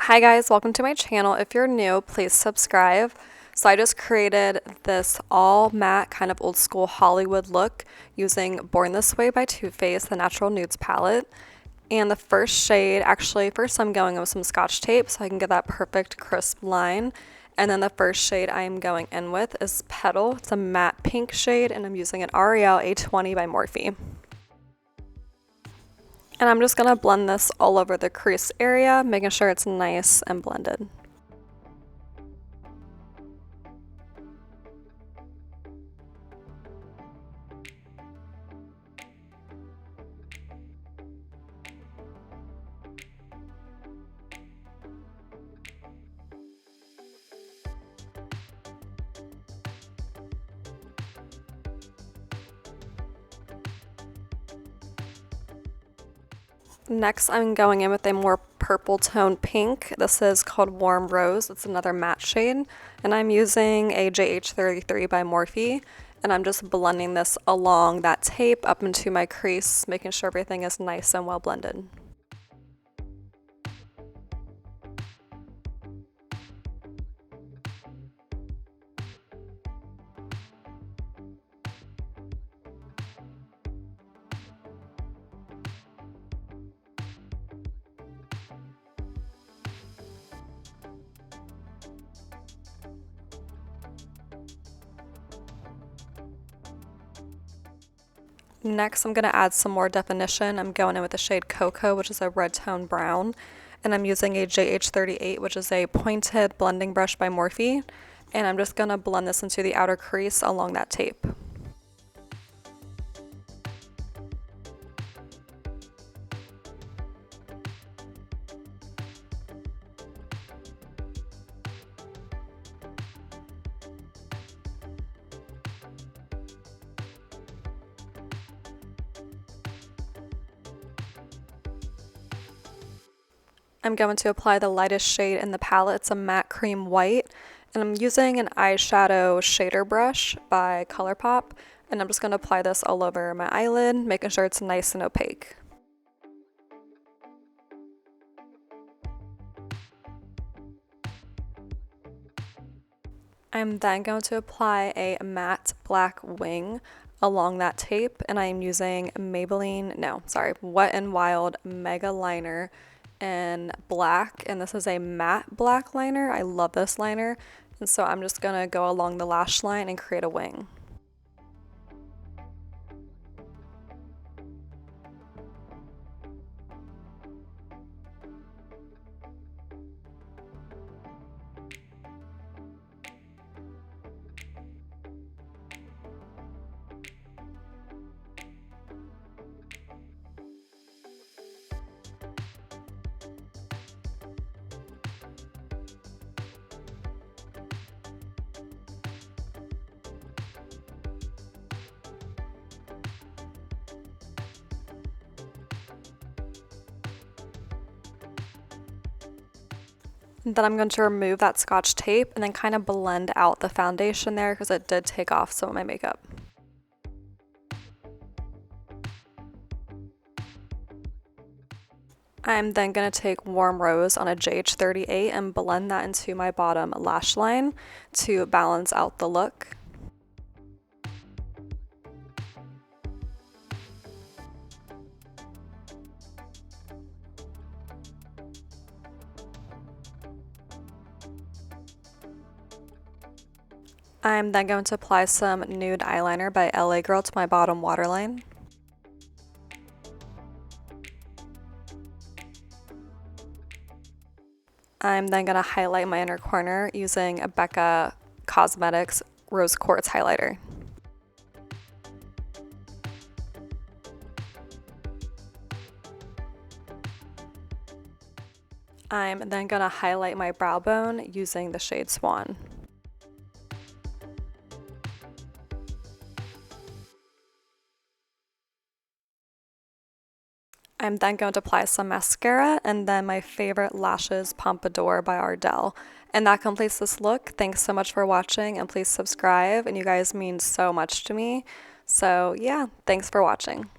Hi guys, welcome to my channel. If you're new, please subscribe. So I just created this all matte kind of old school Hollywood look using Born This Way by Too Faced, the Natural Nudes palette. And the first shade, actually first I'm going in with some scotch tape so I can get that perfect crisp line. And then the first shade I am going in with is Petal. It's a matte pink shade and I'm using an L'Oreal A20 by Morphe. And I'm just going to blend this all over the crease area, making sure it's nice and blended. Next, I'm going in with a more purple tone pink. This is called Warm Rose. It's another matte shade. And I'm using a JH33 by Morphe. And I'm just blending this along that tape up into my crease, making sure everything is nice and well blended. Next, I'm going to add some more definition. I'm going in with the shade Cocoa, which is a red tone brown. And I'm using a JH38, which is a pointed blending brush by Morphe. And I'm just going to blend this into the outer crease along that tape. I'm going to apply the lightest shade in the palette. It's a matte cream white. And I'm using an eyeshadow shader brush by ColourPop. And I'm just going to apply this all over my eyelid, making sure it's nice and opaque. I'm then going to apply a matte black wing along that tape. And I'm using Wet n Wild Mega Liner in black, and this is a matte black liner. I love this liner, and so I'm just gonna go along the lash line and create a wing. Then I'm going to remove that scotch tape and then kind of blend out the foundation there because it did take off some of my makeup. I'm then going to take Warm Rose on a JH38 and blend that into my bottom lash line to balance out the look. I'm then going to apply some Nude eyeliner by LA Girl to my bottom waterline. I'm then going to highlight my inner corner using a Becca Cosmetics Rose Quartz highlighter. I'm then going to highlight my brow bone using the shade Swan. I'm then going to apply some mascara and then my favorite lashes, Pompador by Ardel. And that completes this look. Thanks so much for watching and please subscribe, and you guys mean so much to me. So yeah, thanks for watching.